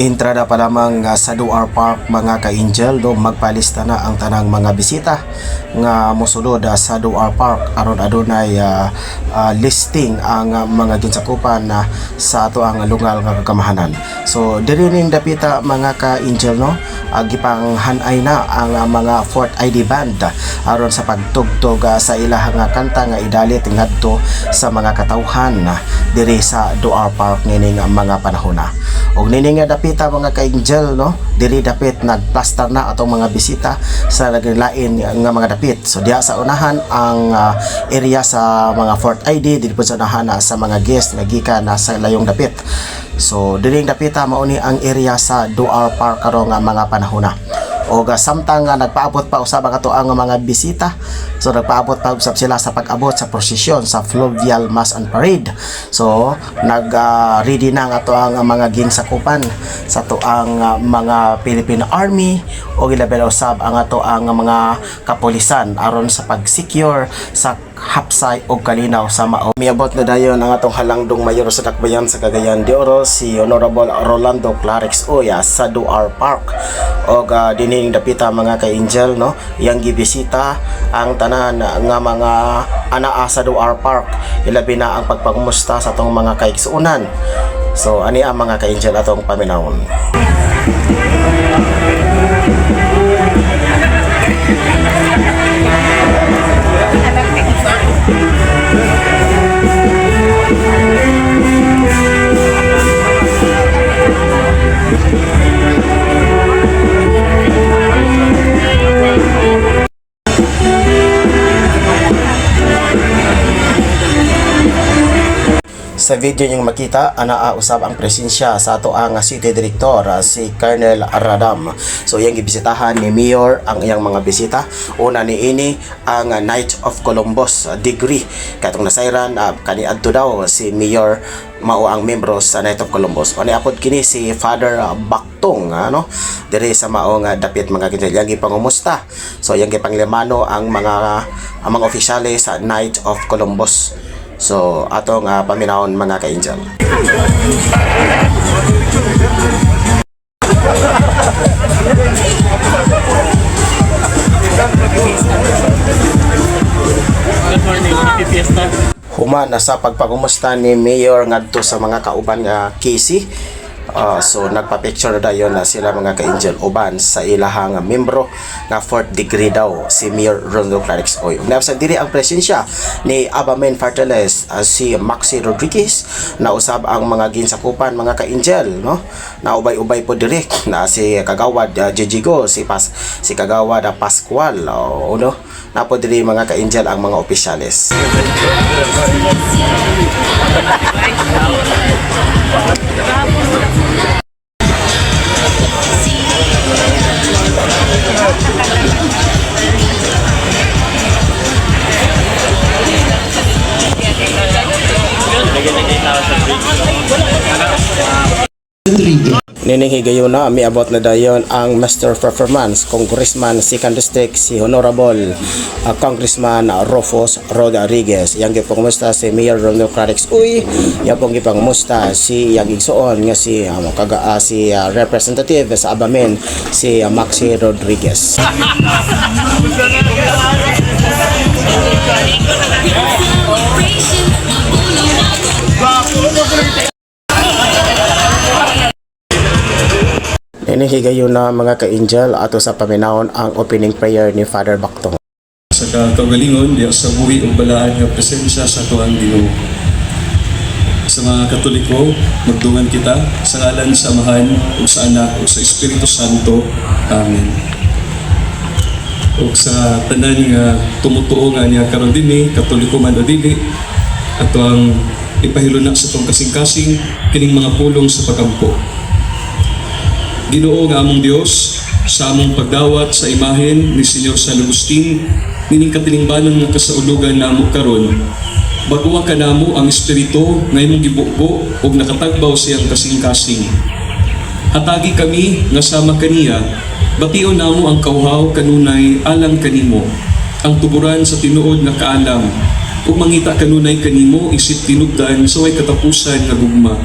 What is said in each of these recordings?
Entrada pa lamang sa Duar Park mga ka-angel do magpalista na ang tanang mga bisita nga mosulod sa Duar Park aron adunay listing ang mga ginsakupan sa ato ang lungal nga kagamahanan. So diri ning dapita mga ka-angel no gipanghanay na ang mga Fort ID band aron sa pagtugtog sa ilahang kanta nga idalit ngadto sa mga katawhan diri sa Duar Park nining mga panahon na. Og nining nga dapita mga ka-angel no diri dapit nagplaster na atong mga bisita sa lain nga mga dapit. So diha sa unahan ang area sa mga Fort ID, dili po sa unahan sa mga guest nga gikan sa layong dapit. So diri dapita mao ni ang area sa Duar Park karon nga mga panahon na. O samtang nagpaabot pa usab ato ang mga bisita, so nagpaabot pa usab sila sa pag-abot sa prosesyon sa Fluvial Mass and Parade. So ready na ato ang mga gingsakupan sa to ang mga Philippine Army o ilabi usab ang ato ang mga kapulisan aron sa pag-secure sa hapsay o kalinaw sa mao. Miabot na dayon ang atong halangdong mayor sa Dakbayan sa Cagayan de Oro, si Honorable Rolando Clarix Oya sa Duar Park. O dining dapita mga ka-angel no, yang gibisita ang tanan nga mga anaa sa Duar Park. Ilabi na ang pagpangumusta sa atong mga kaigsuunan. So ani ang mga ka-angel atong paminawon. Sa video niyong makita, usab ang presensya sa ato ang City Director si Colonel Radam. So iyang gibisitahan ni Mayor ang iyang mga bisita. Una ni ini ang Knight of Columbus degree. Katong nasayran kaniadto daw si Mayor mao ang membro sa Knight of Columbus. Ani apod kini si Father Baktong diri sa mao nga dapit mga kinil yang gipangumusta. So yang gipanglimano ang mga opisyales sa Knight of Columbus. So atong paminawon mga ka-angel. Good morning, happy fiesta. Human sa pagpangumusta ni Mayor ngadto sa mga kauban nga Casey. So nagpa-picture dayon na sila mga ka-angel uban sa ilahang membro nga 4th degree daw si Mayor Rolando Clarix Oy. Nasa diri ang presensya ni Abamen Farteles si Maxi Rodriguez na usab ang mga ginsakupan mga ka-angel no. Na ubay-ubay po direct na si Kagawad Jijigo si Kagawad Pascual no. Na po diri mga ka-angel ang mga opisyales. Nining higayon na miabot na dayon ang Master Performance Congressman 2nd District si Honorable Congressman Rufus Rodriguez. Yang gipangumusta si Mayor Rolando Clarix Uy, yang pong gipangumusta si yang igsuon nga si representative sa Abamen si Maxi Rodriguez. Hinihigayon na mga ka-angel ato sa paminawon ang opening prayer ni Father Baktong. Sa kagalingon, diya sa buhi o balaan ng presensya sa tuwang Ginoo. Sa mga Katoliko, magdungan kita sa ngalan sa Amahan o sa Anak o sa Espiritu Santo. Amen. O sa tanan nga tumutuo nga niya karon dinhi, Katoliko man o dili, at ang ipahiluna sa itong kasing-kasing kining mga pulong sa pagampo. Ginoo nga among Dios, sa among pagdawat sa imahen ni Senyor San Agustin, nining katilingbanan nga kasaulugan namo karon. Baguwa ka namo ang espiritu nga imong gibubo ug nakatagbaw siyang kasing-kasing. Hatagi kami nga sama kaniya, bation namo ang kauhaw kanunay alang kanimo, ang tuburan sa tinuod nga kaalam, ug mangita kanunay kanimo isip tinubdan sa way katapusan nga gugma.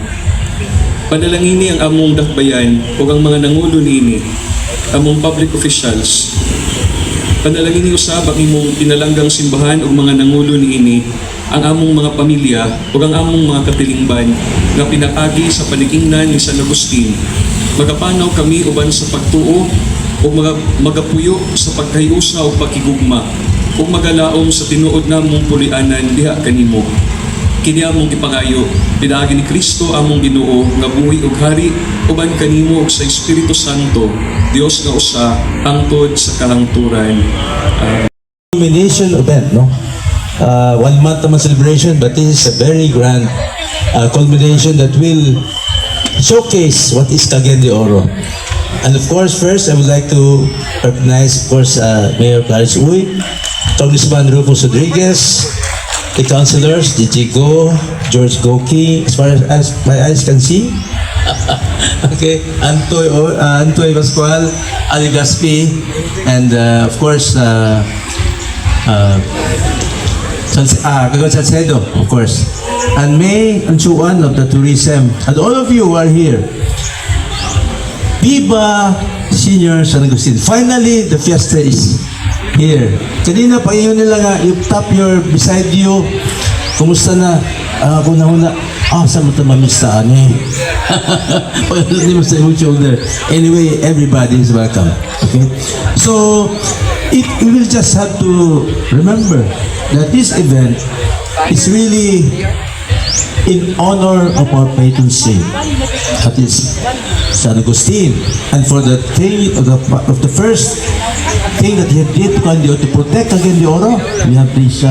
Panalangini ang among dakbayan o ang mga nangulo niini, among public officials. Panalangini usab ang imong pinalanggang simbahan o mga nangulo niini, ang among mga pamilya o ang among mga katilingban nga pinakagi sa panikingnan ni San Agustin. Magapanaw kami uban sa pagtuo o magapuyo sa pagkayusa o pagkigugma o magalaom sa tinuod namong pulianan diha kanimo. Kini among gipangayo, pinaagi ni Kristo among Ginoo nga buhi ug hari uban kanimo ug sa Espiritu Santo, Dios nga usa hangtod sa kahangturan. Culmination event, no? 1 month naman celebration, but this is a very grand culmination that will showcase what is Cagayan de Oro. And of course, first I would like to recognize, of course, Mayor Clarence Uy, Congressman Rufus Rodriguez, the councilors, DJ Go, George Goki, as far as my eyes can see. Okay, Antoy Pascual, Ali Gaspi, and of course, Gagawin Salcedo, of course. And May Anchuan of the tourism. And all of you who are here. Viva Senior San Agustin. Finally, the fiesta is here. Kanina pa yun nila nga, you tap your beside you. Kumusta na? Ako na una. Saan mo ito mamistaan eh? Hindi mo sa iyong shoulder. Anyway, everybody is welcome. Okay? So, we will just have to remember that this event is really in honor of our patron saint, that is San Agustin. And for the thing of the first thing that he did to Cagayan de Oro, to protect Cagayan de Oro, we have this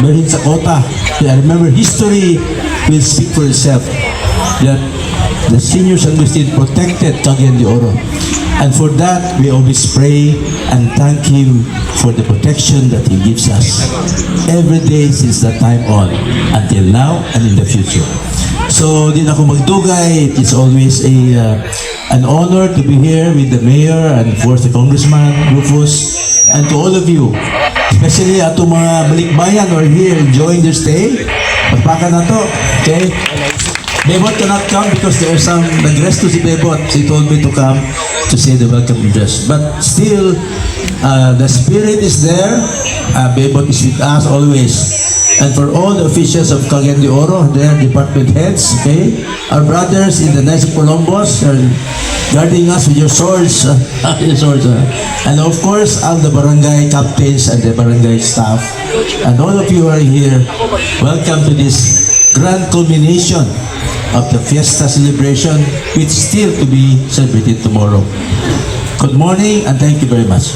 Berlin Sakota. I remember history will speak for itself that the senior San Agustin protected Cagayan de Oro. And for that, we always pray and thank Him for the protection that He gives us every day since that time on, until now and in the future. So, din ako magdugay. It's always an honor to be here with the Mayor and of course the Congressman Rufus, and to all of you, especially ato mga balikbayan who are here enjoying their stay. Pagpaka na to, okay? Bebot cannot come because there are some nag-rest to si Bebot. She told me to come to say the welcome address. But still, the spirit is there. Bebot is with us always. And for all the officials of Cagayan de Oro, their department heads, okay? Our brothers in the Knights of Columbus are guarding us with your swords. And of course, all the barangay captains and the barangay staff. And all of you who are here, welcome to this grand culmination of the fiesta celebration, which is still to be celebrated tomorrow. Good morning and thank you very much.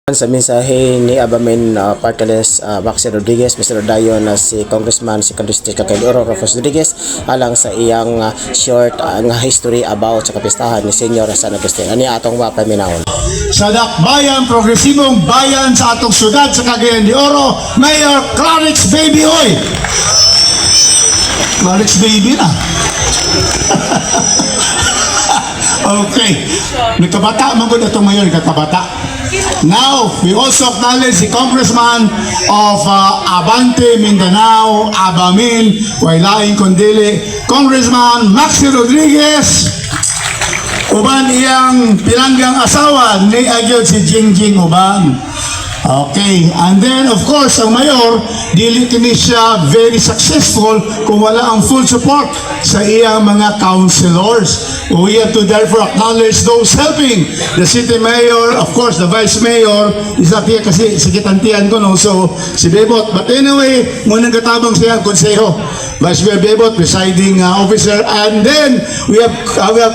Sa mensahe ni Abamen Parteles Maxi Rodriguez, Mr. Dayon na si Congressman si District Cagayan de Oro Rufus Rodriguez alang sa iyang short nga history about sa kapistahan ni Senior San Agustin. Ani atong mapaminahon. Sa dakbayan, progresibong bayan sa atong syudad sa Cagayan de Oro, Mayor Clarence Baby Oy. Clarence Baby na. Okay. Nagkabata, magod itong mayor, nagkabata. Now, we also acknowledge the Congressman of Abante, Mindanao, Abamin, Wailaing, Condili, Congressman Maxi Rodriguez, uban iyang pinanggang asawa ni Agyod si Jingjing Uban. Okay, and then of course ang mayor, dili kini siya very successful kung wala ang full support sa iyang mga councilors. We have to therefore acknowledge those helping. The city mayor, of course the vice mayor, is not here kasi sikitantian ko no, so si Bebot. But anyway, munang katabang siya ang konseho. Vice Mayor Bebot, presiding officer, and then we have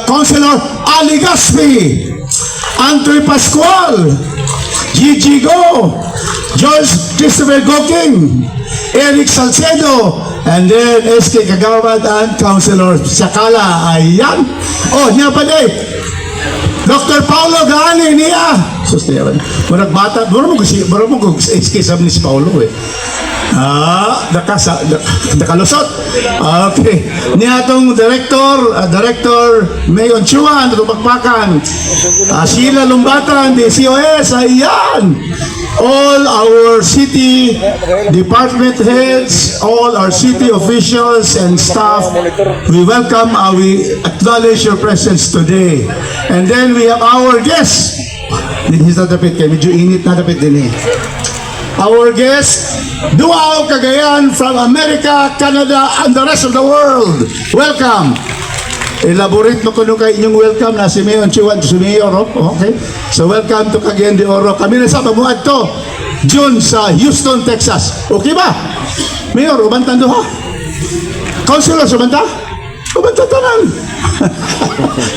Councilor Ali Gaspi, Antoy Pascual, Gigi Go, George Christopher Goking, Eric Salcedo, and then SK Kagawad and Councilor Sakala. Ayan. Oh, niya pa Dr. Paulo Gaani niya. Sus niya. Murag bata. Murag mo kung iskisam ni si Paulo eh. Nakalusot. Okay. Niya itong Director Mayon Chuan, itong Bakbakan. Sheila Lumbatan, the COS, ayan. All our city department heads, all our city officials and staff, we welcome, we acknowledge your presence today. And then we have our guests. Dinhis na dapit kayo, medyo init na dapit din eh. Our guest, Duao Cagayan from America, Canada, and the rest of the world. Welcome. Elaborate mo kuno kay inyong welcome na si Mayon Chiwan si Mayor, okay? So welcome to Cagayan de Oro. Kami na sa pamuad to, June sa Houston, Texas. Okay ba? Mayor, ubantan do ha? Councilor, ubanta? Ubanta tanan.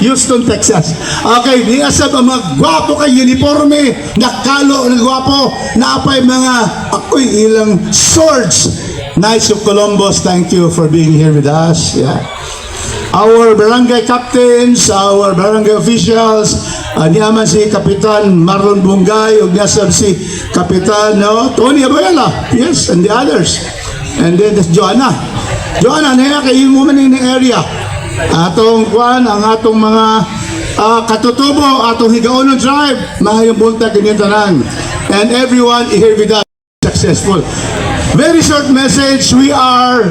Houston, Texas. Okay, niasab ang mga gwapo kay uniforme, nakalo, nagwapo, naapay mga ako'y ilang swords. Knights of Columbus, thank you for being here with us. Yeah. Our barangay captains, our barangay officials, niyaman si Kapitan Marlon Bungay, ug niasab si Kapitan Tony Abuela, yes, and the others. And then there's Joanna. Joanna, niya kayo mo man in the area. Atong kuan, ang atong mga katutubo, atong Higaono Drive, mga yung bunta ganyan tanan. And everyone here with us successful. Very short message, we are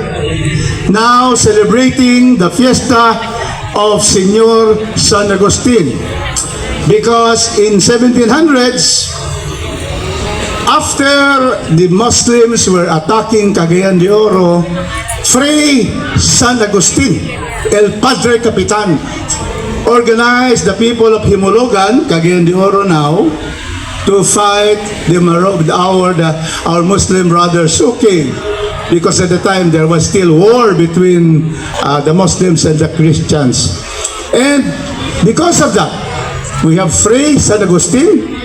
now celebrating the fiesta of Senor San Agustin. Because in 1700s, after the Muslims were attacking Cagayan de Oro, Fray San Agustin, El Padre Capitan, organized the people of Himologan, Cagayan de Oro now, to fight our Muslim brothers who came. Because at the time there was still war between the Muslims and the Christians. And because of that, we have Fray San Agustin,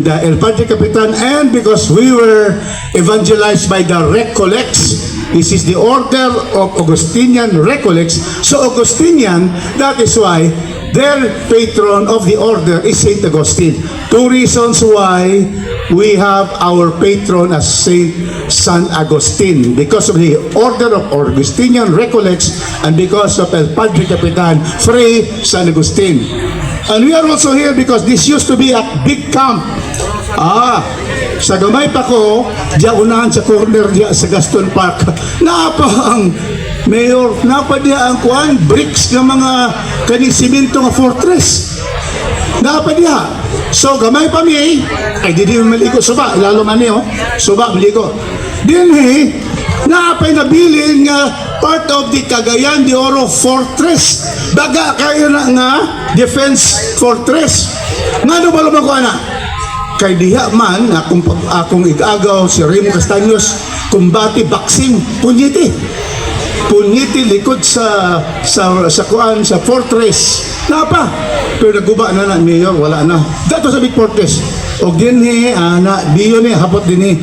the El Padre Capitan, and because we were evangelized by the Recollects, this is the order of Augustinian Recollects. So Augustinian, that is why their patron of the order is Saint Augustine. Two reasons why we have our patron as Saint San Agustin, because of the order of Augustinian Recollects and because of El Padre Capitan, Fray San Agustin. And we are also here because this used to be a big camp. Sa gamay pa ko, diya unahan sa corner diya sa Gaston Park, naapa ang mayor, naapa diya ang kuan, bricks ng mga kaning simento nga fortress. Naapa diya. So gamay pa mi, ay di maligo suba, lalo man niyo, suba maligo. Dinhi, naapay nabilin nga part of the Cagayan de Oro fortress. Baga kayo na nga defense fortress. Ngano ba lumako ana? Kay diha man akong igagaw si Remo Castaños kumbati boxing punyiti likod sa kuan sa fortress napa pero naguba na mayor wala na dato sa big fortress og dinhi ana diyo ni hapot dinhi.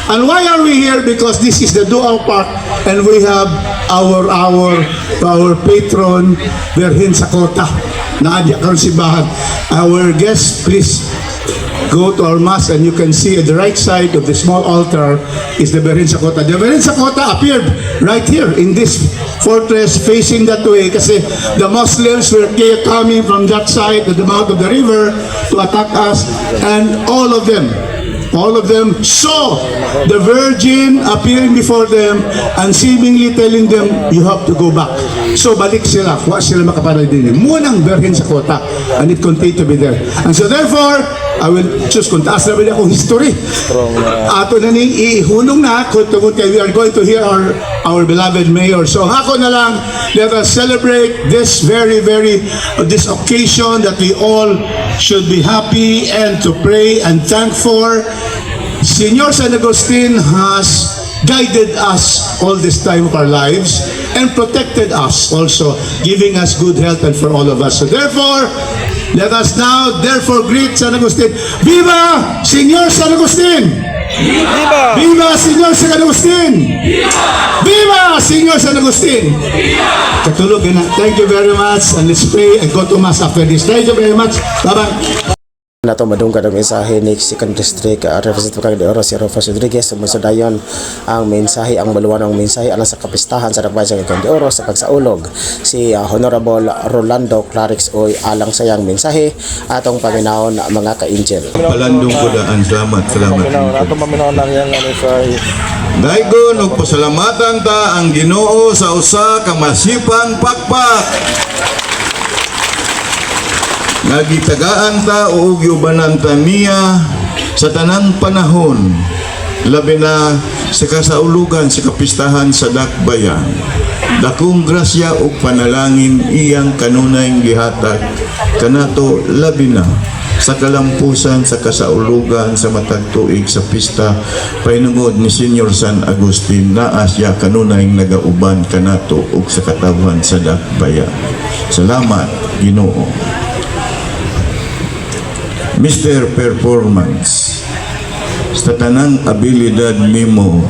And why are we here? Because this is the Duao Park and we have our patron Berhin Sakota na adya karon simbahan. Our guest, please go to our mass and you can see at the right side of the small altar is the Berhin Sakota. The Berhin Sakota appeared right here in this fortress facing that way kasi the Muslims were coming from that side at the mouth of the river to attack us, and all of them saw the Virgin appearing before them and seemingly telling them, you have to go back. So balik sila, wa sila makapanay din. Munang Berhin Sakota, and it continued to be there. And so therefore, I will choose kung taas na rin akong history. Ato na ning ihunong na kung tungkol kay we are going to hear our beloved mayor. So ako na lang, let us celebrate this this occasion that we all should be happy and to pray and thank for. Senor San Agustin has guided us all this time of our lives and protected us also, giving us good health and for all of us. So therefore, let us now greet San Agustin. Viva Senor San Agustin! Viva Senyor San Agustin! Viva Senyor San Agustin! Katulog na. Thank you very much. And let's pray and go to Mass after this. Thank you very much. Bye-bye. Nato madungkad ang mensahe ni 2nd District Representative Cagayan de Oro si Rufus Rodriguez sumunod dayon ang mensahe ang baluan ng mensahe alang sa kapistahan sa Dakbayan sa Cagayan de Oro sa pagsaulog si Honorable Rolando Clarix Oy alang sayang mensahe atong paminaon mga ka-angel. Palandong ko daan. Salamat. Ato maminaw lang yan sa Daigon ug pasalamatan ta ang Ginoo sa usa ka masipang pakpak. Nagitagaan ta og yubanan ta niya sa tanang panahon, labi na sa kasaulugan sa kapistahan sa Dakbayan. Dakong grasya ug panalangin iyang kanunay gihatag kanato labi na sa kalampusan sa kasaulugan sa matag tuig sa pista painungod ni Senyor San Agustin na asya kanunay nagauban kanato ug sa katawhan sa Dakbayan. Salamat Ginoo. Mr. Performance, sa tanang abilidad nimo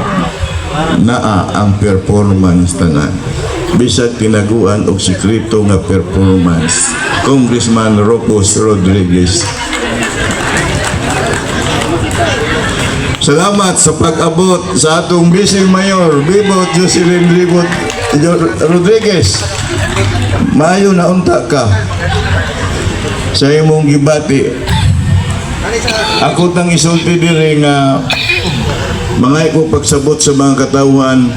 naa ang performance tanan. Bisag tinaguan og sikreto nga performance. Congressman Rufus Rodriguez. Salamat sa pag-abot sa atong Vice Mayor Bibot Jocelyn Rodriguez. Maayo na unta ka sa imong gibati. Ako tang isulti diri nga mga ko pagsabot sa mga katawan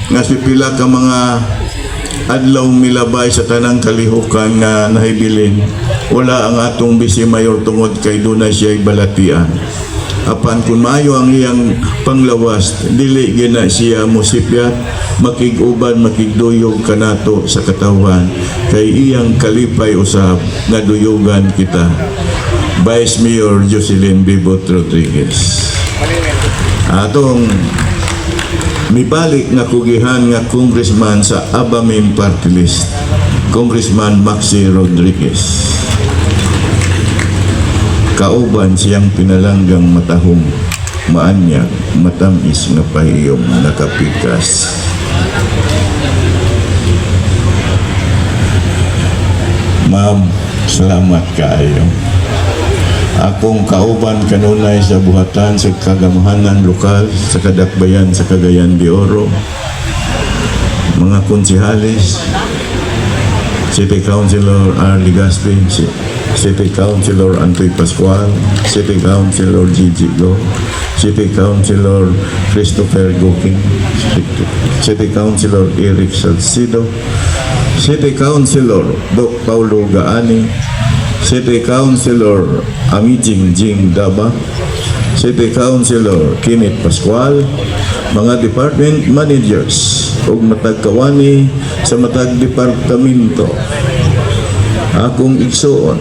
nga pipila ka mga adlaw milabay sa tanang kalihukan nga nahibilin. Wala ang atong Vice Mayor tungod kay dunay siya balatian. Apan kung maayo ang iyang panglawas, dili gina siya musipyat, makiguban, makigduyog kanato sa katawan kay iyang kalipay usab nga duyugan kita. Vice Mayor Jocelyn Bibot Rodriguez. Atong mibalik nga kugihan nga congressman sa Abamin Party List, Congressman Maxi Rodriguez. Kauban siyang pinalanggang matahong, maanyag, matamis nga pahiyong nakapikas. Ma'am, salamat kaayo. Akong kauban kanunay sa buhatan sa kagamahanan lokal sa Dakbayan sa Cagayan de Oro, mga konsehalis, City Councilor Arlie Gaspi, City Councilor Antoy Pascual, City Councilor Gigi Go, City Councilor Christopher Goking, City Councilor Eric Salcido, City Councilor Doc Paulo Gaani, City Councilor Amijing Jing Daba, City Councilor Kenneth Pascual, mga department managers ug matag kawani sa matag departamento. Akong igsuon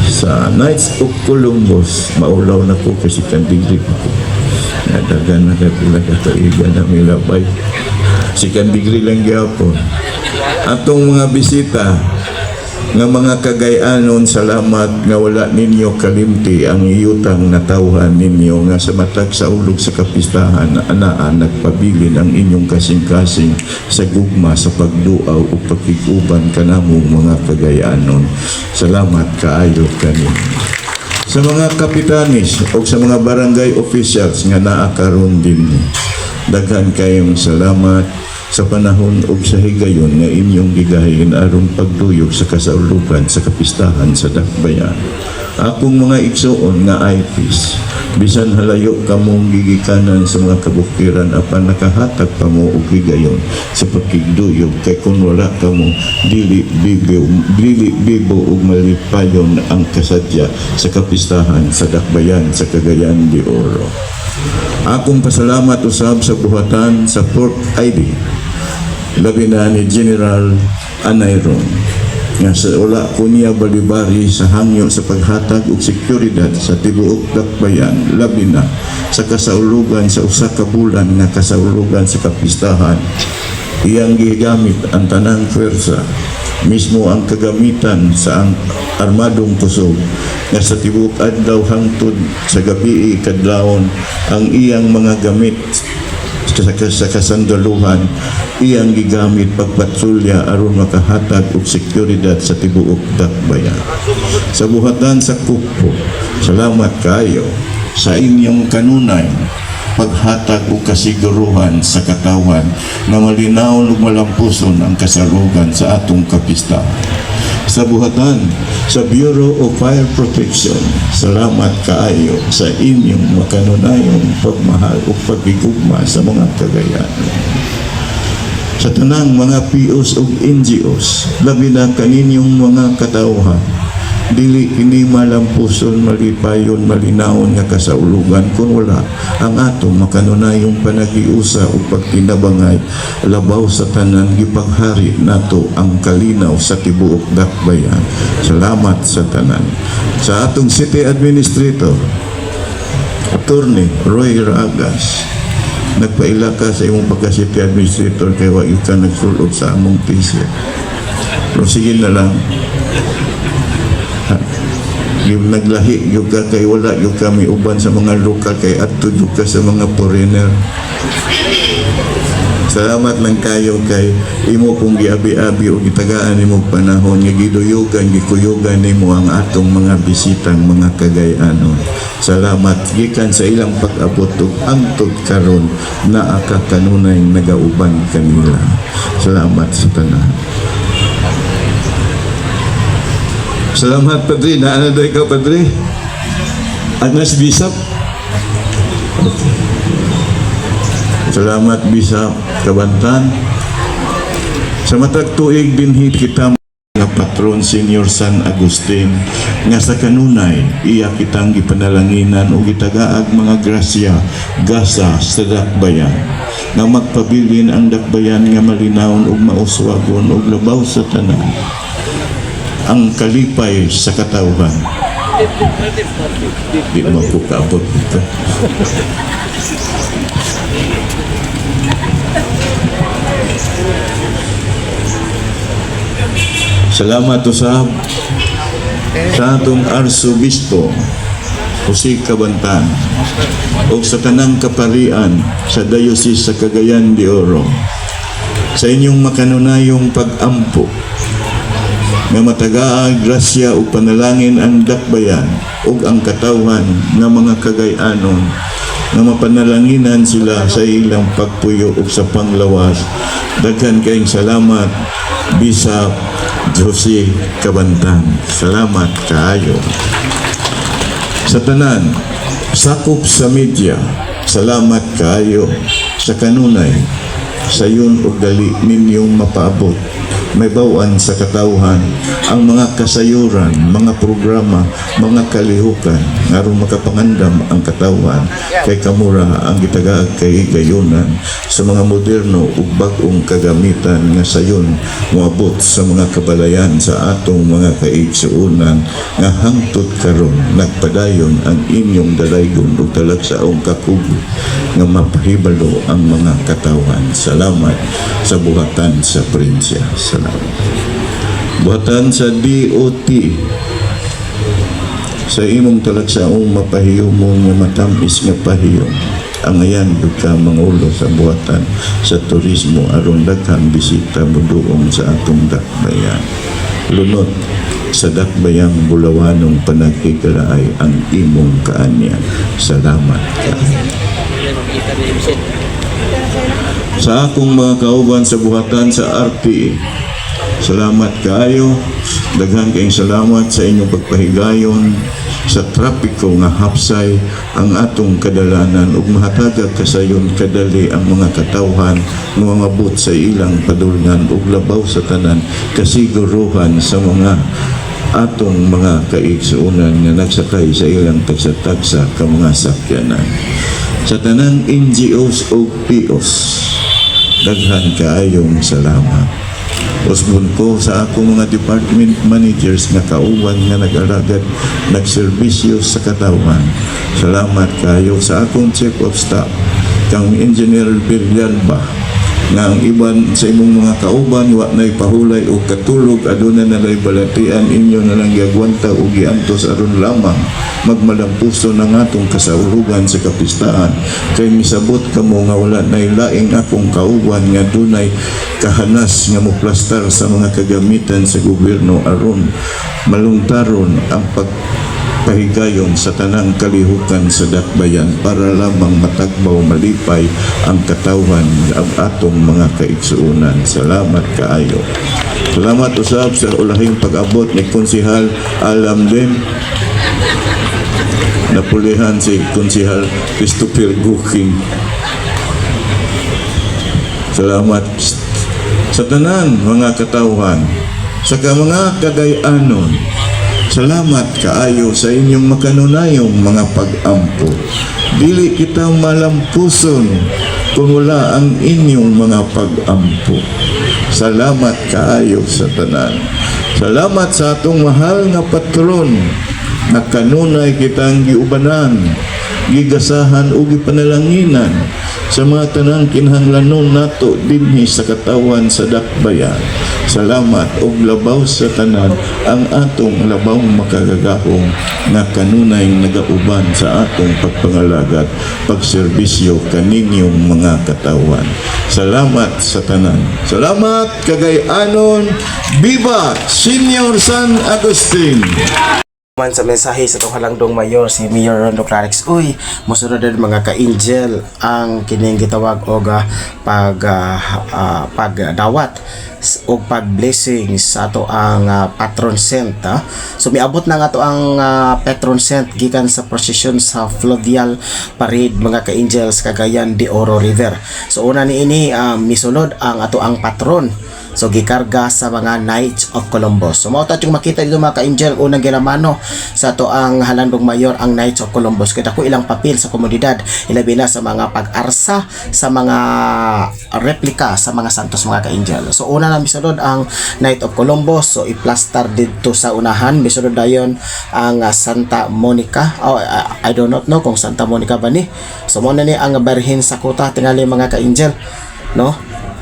sa Knights of Columbus, maulaw na ko kasi kandiglig ko. Nadagan na kapila kataigan na milabay. Si kandiglig lang gyapon. Atong mga bisita nga mga kagayanon, salamat nga wala ninyo kalimti ang iyutang natawhan ninyo nga sa matag sa ulog sa kapistahan anaan nagpabilin ang inyong kasing-kasing sa gugma sa pagduaw o pagkikuban kanamong mga kagayanon. Salamat kaayo kanin. Sa mga kapitanis o sa mga barangay officials nga naakaroon din, daghan kayong salamat sa panahon ug sa higayon nga inyong gigahin aron pagduyok sa kasaulugan sa kapistahan sa Dakbayan. Akong mga igsuon nga IPs, bisan halayo kamong gigikanan sa mga kabukiran apan nakahatag pa mo og higayon sa pagkigduyok kay kung wala kamo dili bibo ug malipayon ang kasadya sa kapistahan sa Dakbayan sa Cagayan de Oro. Akong pasalamat usab sa buhatan sa Port ID, labi na ni General Anayron, nga sa wala ko niya balibari sa hangyo sa paghatag ug seguridad sa tibuok Dakbayan, labi na sa kasaulugan sa usa ka bulan nga kasaulugan sa kapistahan iyang gigamit ang tanang pwersa, mismo ang kagamitan sa ang armadong kusog nga sa tibok adlaw hangtod sa gabi kadlawon ang iyang mga gamit sa kasandaluhan iyang gigamit pagpatrolya aron makahatag og seguridad sa tibuok dakbayan. Sa buhatan sa Kupo, salamat kayo sa inyong kanunay paghatag o kasiguruhan sa katawan na malinaw ug malampuson ang kasarugan sa atong kapista. Sa buhatan sa Bureau of Fire Protection, salamat kaayo sa inyong makanunayong pagmahal o pagigugma sa mga kagayanan. Sa tanang mga POs ug NGOs, labi na kaninyong mga katawhan, dili kini malampuson, malipayon, malinawon nga kasaulugan kung wala ang atong makanunayong panagiusa o pagtinabangay labaw sa tanan gipaghari nato ang kalinaw sa tibuok dakbayan. Salamat sa tanan. Sa atong City Administrator, Attorney Roy Ragas, nagpaila ka sa imong pagka-City Administrator kay wa ka nagsulod sa among PC. Pero sige na lang, yung naglahi yung ka kay wala yung kami uban sa mga lokal kay adto yung ka sa mga foreigner. Salamat lang kayo kay imo kung giabi-abi o gitagaan nimo panahon nga giduyogan gikuyogan nimo ang atong mga bisitang mga kagayanon. Salamat gikan sa ilang pag-abot ug hangtod karon na akakanunay nagauban kanila. Salamat sa tanan. Salamat, Padre. Naano daw ikaw, Padre? Agnes Bishop? Okay. Salamat, Bishop Kabantan. Sa matag tuig binhi kita nga patron Senior San Agustin nga sa kanunay iya kitang gipanalanginan o gitagaag mga grasya gasa sa dakbayan nga magpabilin ang dakbayan nga malinawon ug mauswagon ug labaw sa tanan ang kalipay sa katawhan. Di mo ko kaabot dito. Salamat usab sa atong Arsobispo Jose Cabantan o sa tanang kaparian sa Diocese sa Cagayan de Oro sa inyong makanunayong pag-ampo nga matagaag grasya o panalangin ang dakbayan ug ang katawhan ng mga kagayanon nga mapanalanginan sila sa ilang pagpuyo ug sa panglawas. Daghan kayong salamat, Bishop Jose Cabantan. Salamat kaayo. Sa tanan sakop sa media, salamat kaayo sa kanunay sayon ug dali ninyong mapaabot may bawaan sa katawhan ang mga kasayuran, mga programa, mga kalihukan aron makapangandam ang katawhan kay kamura ang gitagaag kay gayunan sa mga moderno ug bag-ong kagamitan nga sayon moabot sa mga kabalayan sa atong mga kaigsuonan nga hangtod karon nagpadayon ang inyong dalaygon ug talagsaong kakugo nga mapahibalo ang mga katawhan. Salamat sa buhatan sa prinsya. Salamat. Buhatan sa DOT sa imong talagsaong mapahiyom mo nga matamis nga pahiyom ang ayan ka mangulo sa buhatan sa turismo aron daghang bisita muduong sa atong dakbayan. Lunot sa dakbayang Bulawanong panagkikalaay ang imong kaanyang. Salamat ka. Sa akong mga kauban sa buhatan sa RTA, salamat kaayo. Daghang kayong salamat sa inyong pagpahigayon sa trapiko nga hapsay ang atong kadalanan ug mahatagag kasayon kadali ang mga katawhan nga mabot sa ilang padulngan ug labaw sa tanan kasiguruhan sa mga atong mga kaigsuonan nga nagsakay sa ilang tagsa-tagsa ka mga sakyanan. Sa tanang NGOs o POs, daghan kaayong salamat. Usbon ko sa akong mga department managers nga kauban nga nag-alagad nagserbisyo sa katawhan. Salamat kayo sa akong chief of staff kang Engineer Villalba nga ang iban sa imong mga kauban wa nay pahulay o katulog aduna na lay balatian inyo na lang giagwanta o giantos aron lamang magmalampuso ng atong kasaurugan sa kapistahan kay misabot kamo nga wala nay laing akong kauban nga dunay kahanas nga moplastar sa mga kagamitan sa gobyerno aron malungtaron ang pahigayon sa tanang kalihukan sa dakbayan para lamang matagbaw malipay ang katawan ng atong mga kaigsuunan. Salamat kaayo. Salamat usab sa ulahing pag-abot ni Konsehal Alam din. Napulihan si Konsehal Christopher Guking. Salamat sa tanan mga katawhan, sa mga kagayanon. Salamat kaayo sa inyong makanunayong mga pag-ampo. Dili kita malampuson kung wala ang inyong mga pag-ampo. Salamat kaayo sa tanan. Salamat sa atong mahal nga patron na kanunay kitang giubanan, gigasahan o gipanalanginan sa mga tanang kinahanglanon nato dinhi sa katawan sa dakbayan. Salamat og labaw sa tanan ang atong labaw makagagahong nga kanunay nagauban sa atong pagpangalagat pagserbisyo kaninyong mga katawan. Salamat sa tanan. Salamat kagayanon. Viva Senior San Agustin. Man sa mensahe sa itong halangdong mayor si Mayor Rondo Clarix, uy mosunod din mga ka-angel ang kining gitawag og pagdawat o pag-blessing sa ato ang patron saint. So miabot na nga ato ang patron saint gikan sa procession sa fluvial parade mga ka-angel sa Cagayan de Oro River. So una niini misulod ang ato ang patron. So gikarga sa mga Knights of Columbus. So mao ta yung makita dito mga ka-angel, unang ginamano sa to ang halandong mayor ang Knights of Columbus. Kaya ko ilang papel sa komunidad, ilabi na sa mga pag-arsa, sa mga replika sa mga santos mga ka-angel. So una na misunod ang Knight of Columbus. So i-plaster dito sa unahan. Misunod dayon ang Santa Monica. I do not know kung Santa Monica ba ni. So muna ni ang Berhin sa Kuta tingali mga ka-angel, no?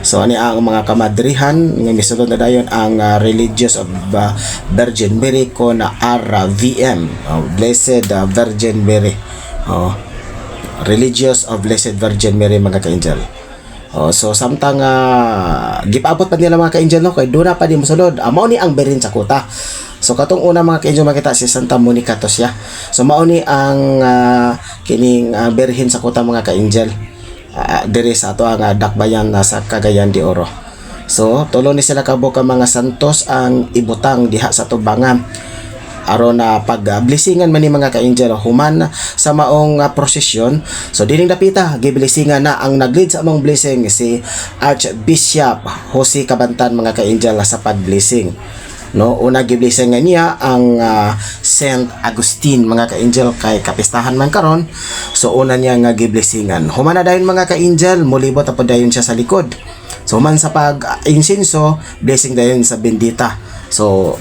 So ani ang mga kamadrihan nga misulod na dayon ang Religious of Virgin Mary kon RVM, Blessed Virgin Mary. Religious of Blessed Virgin Mary mga ka-angel. So samtang gipaabot pa nila mga ka-angel no kay duna pa di mosulod. Mao ni ang Berhin sa Kuta. So katong una mga ka-angel makita si Santa Monica to siya. So mao ni ang kining Berhin sa Kuta mga ka-angel. Diri sa ato ang dakbayan sa Cagayan de Oro. So tulo ni sila kabuk ang mga santos ang ibutang diha sa tubangan aron na pag-blessingan man ni mga ka-angel human sa maong prosesyon. So dining dapita giblessingan na ang nag-lead sa among blessing si Archbishop Jose Cabantan mga ka-angel sa pag-blessing. No, una giblessing nga niya ang Saint Agustin mga ka-angel kay kapistahan man karon. So una niya nga giblessingan. Humana dayon mga ka-angel, mulibot apod dayon siya sa likod. So man sa pag-insinso, blessing dayon sa bendita. So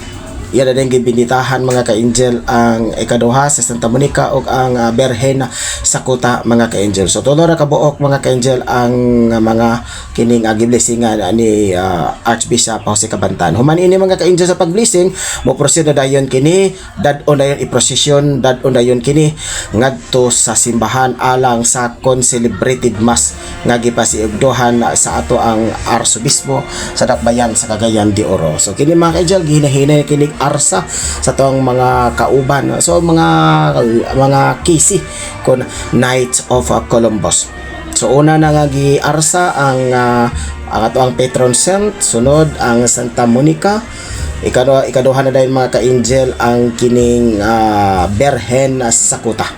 yan na din gibinditahan mga ka-angel ang ikaduha sa Santa Monica o ang Berhen sa Kuta mga ka-angel. So tulo ra kabuok mga ka-angel ang mga kining giblessingan ni Archbishop Jose Cabantan. Human ini mga ka-angel sa pag-blessing mo proceed dayon kini dadon dayon i-procession dadon dayon kini ngadto sa simbahan alang sa con-celebrated mass nga gipasiugdohan sa ato ang arsobispo sa dakbayan sa Cagayan de Oro. So kini mga ka-angel ginahinay kini arsa sa tong mga kauban. So mga kisi kon Knights of Columbus. So una na nga giarsa ang ato ang patron saint, sunod ang Santa Monica, ikaduha na dayon mga ka-angel ang kining Berhen sa Kuta.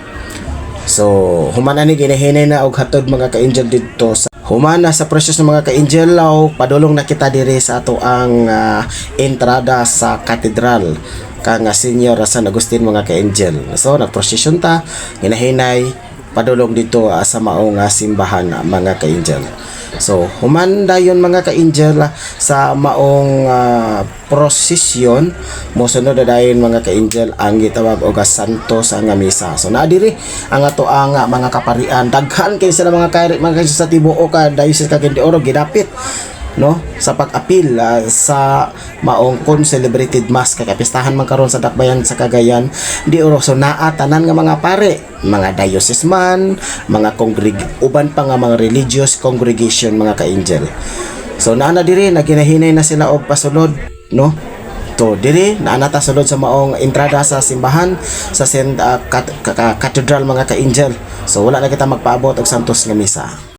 So humana ni ginahinay na og hatod mga ka-angel dito sa humana sa precious ng mga ka-angel law padulong na kita diri sa ato ang entrada sa katedral kang Senior San Agustin mga ka-angel. So nagprosesyon ta ginahinay padulong dito sa maong simbahan mga ka-angel. So human dayon mga ka-angel sa maong prosesyon mosunod na dayon mga ka-angel ang gitawag og santos nga misa. So naa diri ang ato ang mga kaparian, daghan kay sila mga kay mga sa tibuok diocese kag de Oro gidapit no sa pag-apil sa maong celebrated mass kay kapistahan man karon sa dakbayan sa Cagayan di Oro. So naa tanan nga mga pare, mga diocese man, mga uban pa nga mga religious congregation mga ka-angel. So naa na diri naginahinay na sila og pasulod no. To diri naa nata sulod sa maong entrada sa simbahan sa cathedral mga ka-angel. So wala na kita magpaabot og santos nga misa.